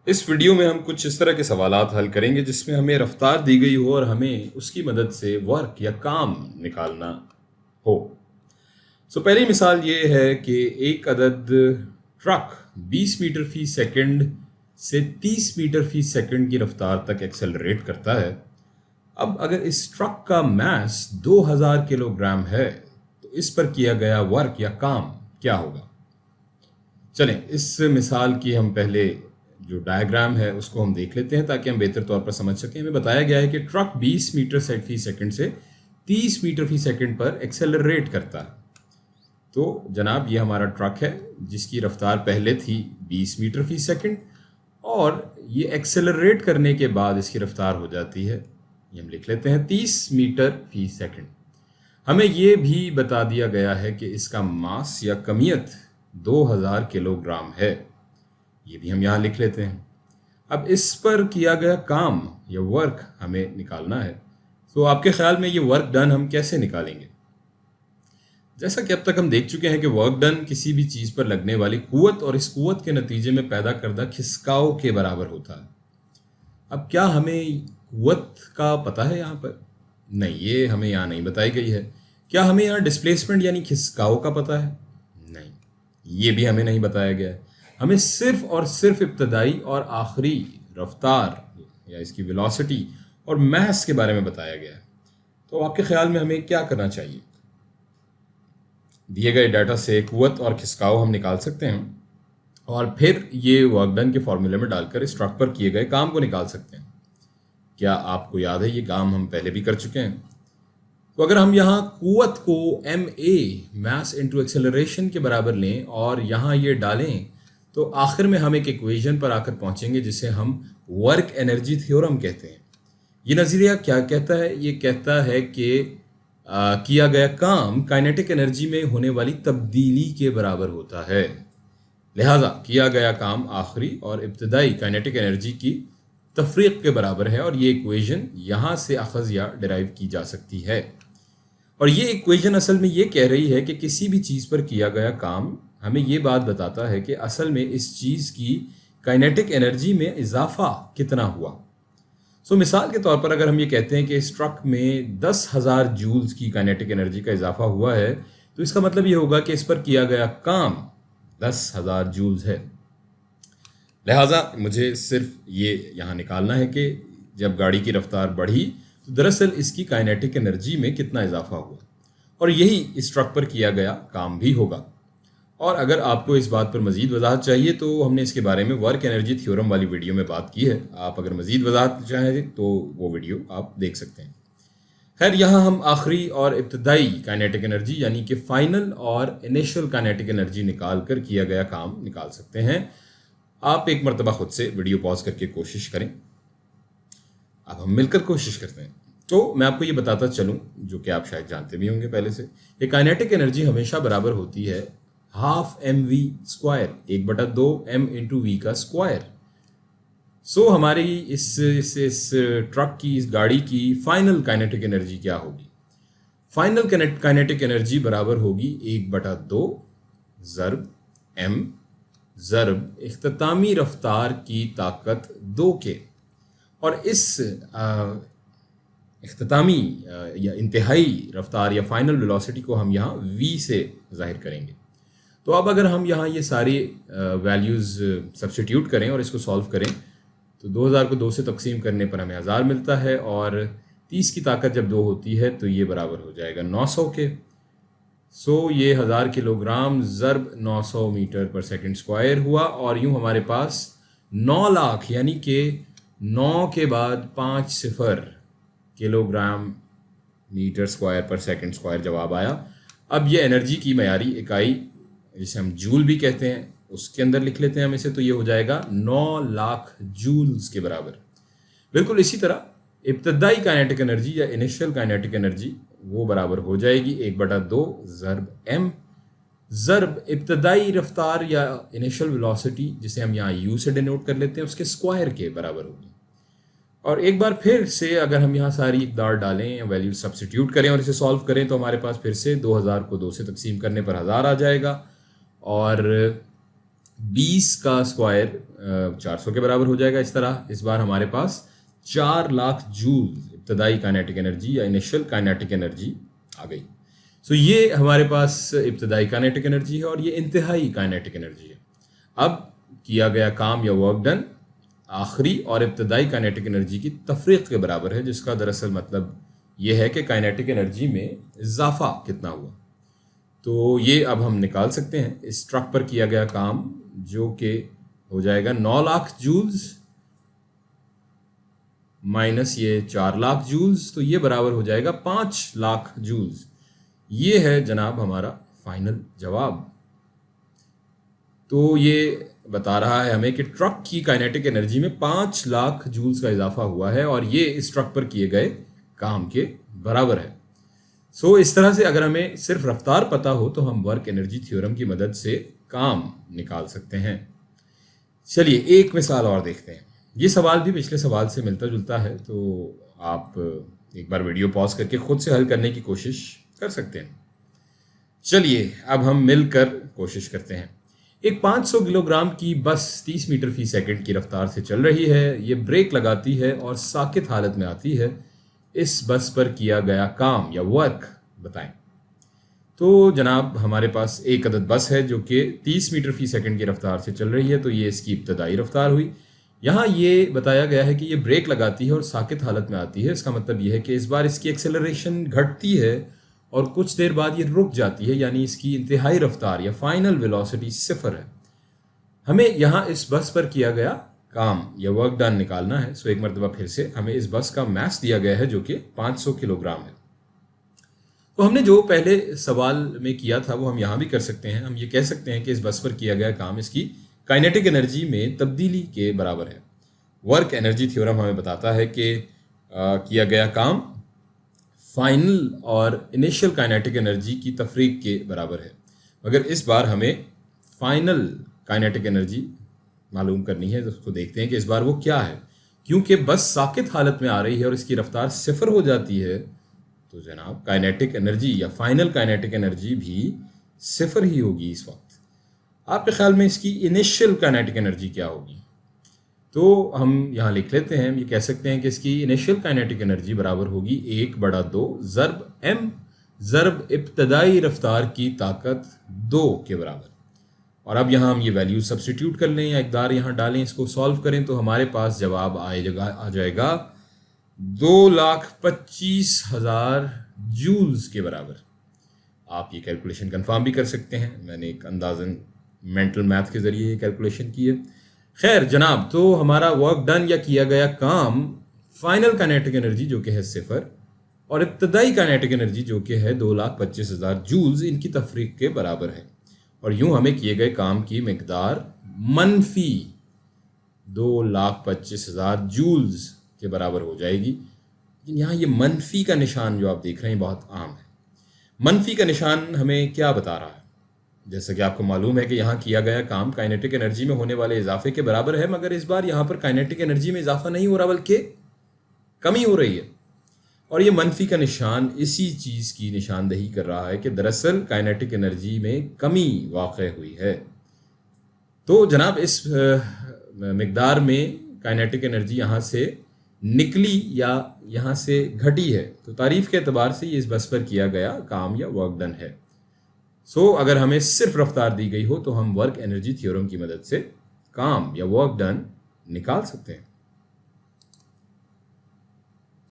इस वीडियो में हम कुछ इस तरह के सवालात हल करेंगे जिसमें हमें रफ्तार दी गई हो और हमें उसकी मदद से वर्क या काम निकालना हो। पहली मिसाल ये है कि एक अदद ट्रक 20 मीटर फी सेकंड से 30 मीटर फी सेकंड की रफ्तार तक एक्सेलरेट करता है। अब अगर इस ट्रक का मास 2000 किलोग्राम है तो इस पर किया गया वर्क या काम क्या होगा। चलें इस मिसाल की हम पहले जो डायग्राम है उसको हम देख लेते हैं ताकि हम बेहतर तौर पर समझ सकें। हमें बताया गया है कि ट्रक 20 मीटर फी सेकंड से 30 मीटर फी सेकंड पर एक्सेलरेट करता है। तो जनाब ये हमारा ट्रक है जिसकी रफ्तार पहले थी 20 मीटर फी सेकंड और ये एक्सेलरेट करने के बाद इसकी रफ्तार हो जाती है, ये हम लिख लेते हैं 30 मीटर फी सेकंड। हमें ये भी बता दिया गया है कि इसका मास या कमियत 2000 किलोग्राम है, ये भी हम यहाँ लिख लेते हैं। अब इस पर किया गया काम या वर्क हमें निकालना है। तो आपके ख्याल में ये वर्क डन हम कैसे निकालेंगे? जैसा कि अब तक हम देख चुके हैं कि वर्क डन किसी भी चीज़ पर लगने वाली कुव्वत और इस कुव्वत के नतीजे में पैदा करदा खिसकाव के बराबर होता है। अब क्या हमें कुव्वत का पता है यहाँ पर? नहीं, ये हमें यहाँ नहीं बताई गई है। क्या हमें यहाँ डिस्प्लेसमेंट यानी खिसकाव का पता है? नहीं, ये भी हमें नहीं बताया गया है। हमें सिर्फ और सिर्फ इब्तदाई और आखिरी रफ्तार या इसकी वेलोसिटी और मास के बारे में बताया गया है। तो आपके ख्याल में हमें क्या करना चाहिए? दिए गए डाटा से कुव्वत और खिसकाव हम निकाल सकते हैं और फिर ये वर्क डन के फॉर्मूले में डालकर इस ट्रक पर किए गए काम को निकाल सकते हैं। क्या आपको याद है ये काम हम पहले भी कर चुके हैं? तो अगर हम यहाँ कुव्वत को ma मास इंटू एक्सेलरेशन के बराबर लें और यहाँ ये डालें तो आखिर में हम एक इक्वेशन पर आकर पहुँचेंगे जिसे हम वर्क एनर्जी थ्योरम कहते हैं। ये नज़रिया क्या कहता है? ये कहता है कि किया गया काम काइनेटिक एनर्जी में होने वाली तब्दीली के बराबर होता है। लिहाजा किया गया काम आखिरी और इब्तदाई काइनेटिक एनर्जी की तफरीक के बराबर है और ये इक्वेशन यहाँ से अखज़ या डिराइव की जा सकती है। और ये इक्वेशन असल में ये कह रही है कि किसी भी चीज़ पर किया गया काम हमें ये बात बताता है कि असल में इस चीज़ की काइनेटिक एनर्जी में इजाफा कितना हुआ। मिसाल के तौर पर अगर हम ये कहते हैं कि इस ट्रक में 10,000 जूल्स की काइनेटिक एनर्जी का इजाफा हुआ है तो इसका मतलब ये होगा कि इस पर किया गया काम 10,000 जूल्स है। लिहाजा मुझे सिर्फ ये यहाँ निकालना है कि जब गाड़ी की रफ्तार बढ़ी तो दरअसल इसकी काइनेटिक एनर्जी में कितना इजाफा हुआ और यही इस ट्रक पर किया गया काम भी होगा। और अगर आपको इस बात पर मज़ीद वजाहत चाहिए तो हमने इसके बारे में वर्क एनर्जी थ्योरम वाली वीडियो में बात की है। आप अगर मज़ीद वजाहत चाहें तो वो वीडियो आप देख सकते हैं। खैर, यहाँ हम आखिरी और इब्तदाई काइनेटिक एनर्जी यानी कि फ़ाइनल और इनिशियल काइनेटिक एनर्जी निकाल कर किया गया काम निकाल सकते हैं। आप एक मरतबा खुद से वीडियो पॉज करके कोशिश करें। अब हम मिलकर कोशिश करते हैं। तो मैं आपको ये बताता चलूँ, जो कि आप शायद जानते भी होंगे पहले से, ये काइनेटिक एनर्जी हमेशा बराबर होती है half mv square, 1/2 m into v का स्क्वायर। हमारी इस ट्रक की, इस गाड़ी की फाइनल काइनेटिक एनर्जी क्या होगी? फाइनल काइनेटिक एनर्जी बराबर होगी 1/2 ज़र्ब m ज़र्ब इख्तितामी रफ्तार की ताकत 2 के। और इस इख्तितामी या इंतहाई रफ्तार या फाइनल वेलोसिटी को हम यहाँ v से ज़ाहिर करेंगे। तो अब अगर हम यहाँ ये सारी वैल्यूज़ सब्स्टिट्यूट करें और इसको सॉल्व करें तो 2000 को 2 से तकसीम करने पर हमें 1000 मिलता है और 30 की ताकत जब 2 होती है तो ये बराबर हो जाएगा 900 के। ये 1000 किलोग्राम ज़र्ब 900 मीटर पर सेकंड स्क्वायर हुआ और यूँ हमारे पास 9 लाख यानी कि 9 के बाद 5 सिफर किलोग्राम मीटर स्क्वायर पर सेकंड स्क्वायर जवाब आया। अब ये एनर्जी की मयारी इकाई जिसे हम जूल भी कहते हैं उसके अंदर लिख लेते हैं हम इसे, तो ये हो जाएगा 9 लाख जूल्स के बराबर। बिल्कुल इसी तरह इब्तदाई काइनेटिक एनर्जी या इनिशियल काइनेटिक एनर्जी वो बराबर हो जाएगी 1/2 ज़र्ब m ज़र्ब इब्तदाई रफ्तार या इनिशियल वेलोसिटी जिसे हम यहाँ u से डिनोट कर लेते हैं उसके स्क्वायर के बराबर होगी। और एक बार फिर से अगर हम यहाँ सारी इकदार डालें, वैल्यू सब्स्टिट्यूट करें और इसे सॉल्व करें तो हमारे पास फिर से 2000 को 2 से तकसीम करने पर 1000 आ जाएगा और 20 का स्क्वायर 400 के बराबर हो जाएगा। इस तरह इस बार हमारे पास 4 लाख जूल इब्तदाई काइनेटिक एनर्जी या इनिशियल काइनेटिक एनर्जी आ गई। सो ये हमारे पास इब्तदाई काइनेटिक एनर्जी है और ये इंतहाई काइनेटिक एनर्जी है। अब किया गया काम या वर्क डन आखिरी और इब्तदाई काइनेटिक एनर्जी की तफरीक के बराबर है, जिसका दरअसल मतलब ये है कि काइनेटिक एनर्जी में इजाफा कितना हुआ। तो ये अब हम निकाल सकते हैं। इस ट्रक पर किया गया काम जो कि हो जाएगा 9 लाख जूल्स माइनस ये 4 लाख जूल्स, तो ये बराबर हो जाएगा 5 लाख जूल्स। ये है जनाब हमारा फाइनल जवाब। तो ये बता रहा है हमें कि ट्रक की काइनेटिक एनर्जी में 5 लाख जूल्स का इजाफा हुआ है और ये इस ट्रक पर किए गए काम के बराबर है। सो इस तरह से अगर हमें सिर्फ रफ्तार पता हो तो हम वर्क एनर्जी थ्योरम की मदद से काम निकाल सकते हैं। चलिए एक मिसाल और देखते हैं। ये सवाल भी पिछले सवाल से मिलता जुलता है, तो आप एक बार वीडियो पॉज करके खुद से हल करने की कोशिश कर सकते हैं। चलिए अब हम मिलकर कोशिश करते हैं। एक 500 किलोग्राम की बस 30 मीटर फी सेकंड की रफ्तार से चल रही है। ये ब्रेक लगाती है और साकित हालत में आती है। इस बस पर किया गया काम या वर्क बताएं। तो जनाब हमारे पास एक अदद बस है जो कि 30 मीटर फी सेकंड की रफ्तार से चल रही है, तो ये इसकी इब्तदाई रफ्तार हुई। यहाँ ये बताया गया है कि ये ब्रेक लगाती है और साकित हालत में आती है। इसका मतलब ये है कि इस बार इसकी एक्सेलरेशन घटती है और कुछ देर बाद ये रुक जाती है, यानी इसकी इंतहाई रफ्तार या फाइनल वेलोसिटी 0 है। हमें यहाँ इस बस पर किया गया काम या वर्क डन निकालना है। सो एक मरतबा फिर से हमें इस बस का मास दिया गया है जो कि 500 किलोग्राम है। तो हमने जो पहले सवाल में किया था वो हम यहाँ भी कर सकते हैं। हम ये कह सकते हैं कि इस बस पर किया गया काम इसकी काइनेटिक एनर्जी में तब्दीली के बराबर है। वर्क एनर्जी थ्योरम हमें बताता है कि किया गया काम फाइनल और इनिशियल काइनेटिक एनर्जी की तफरीक के बराबर है, मगर इस बार हमें फाइनल काइनेटिक एनर्जी मालूम करनी है। तो उसको देखते हैं कि इस बार वो क्या है। क्योंकि बस साकित हालत में आ रही है और इसकी रफ्तार 0 हो जाती है, तो जनाब काइनेटिक एनर्जी या फाइनल काइनेटिक एनर्जी भी 0 ही होगी इस वक्त। आपके ख्याल में इसकी इनिशियल काइनेटिक एनर्जी क्या होगी? तो हम यहाँ लिख लेते हैं। हम ये कह सकते हैं कि इसकी इनिशियल काइनेटिक एनर्जी बराबर होगी 1/2 ज़र्ब m ज़र्ब इब्तदाई रफ्तार की ताकत 2 के बराबर। और अब यहाँ हम ये वैल्यू सब्स्टिट्यूट कर लें या इकदार यहाँ डालें, इसको सॉल्व करें तो हमारे पास जवाब आ जाएगा 2,25,000 जूल्स के बराबर। आप ये कैलकुलेशन कंफर्म भी कर सकते हैं। मैंने एक अंदाजन मेंटल मैथ के ज़रिए ये कैलकुलेशन की है। खैर जनाब, तो हमारा वर्क डन या किया गया काम फाइनल काइनेटिक एनर्जी जो कि है 0 और इब्तदाई काइनेटिक एनर्जी जो कि है 2,25,000 जूल्स, इनकी तफरीक के बराबर है। और यूं हमें किए गए काम की मिकदार मनफी 2,25,000 जूल्स के बराबर हो जाएगी। लेकिन यहाँ ये मनफी का निशान जो आप देख रहे हैं बहुत आम है। मनफी का निशान हमें क्या बता रहा है? जैसा कि आपको मालूम है कि यहाँ किया गया काम काइनेटिक एनर्जी में होने वाले इजाफे के बराबर है, मगर इस बार यहाँ पर काइनेटिक एनर्जी में इजाफा नहीं हो रहा बल्कि कमी हो रही है। और ये मनफी का निशान इसी चीज़ की निशानदही कर रहा है कि दरअसल काइनेटिक एनर्जी में कमी वाक़ई हुई है। तो जनाब इस मिकदार में काइनेटिक एनर्जी यहाँ से निकली या यहाँ से घटी है, तो तारीफ के एतबार से ये इस बस पर किया गया काम या वर्क डन है। सो अगर हमें सिर्फ रफ्तार दी गई हो तो हम वर्क एनर्जी थ्योरम की मदद से काम या वर्क डन निकाल सकते हैं।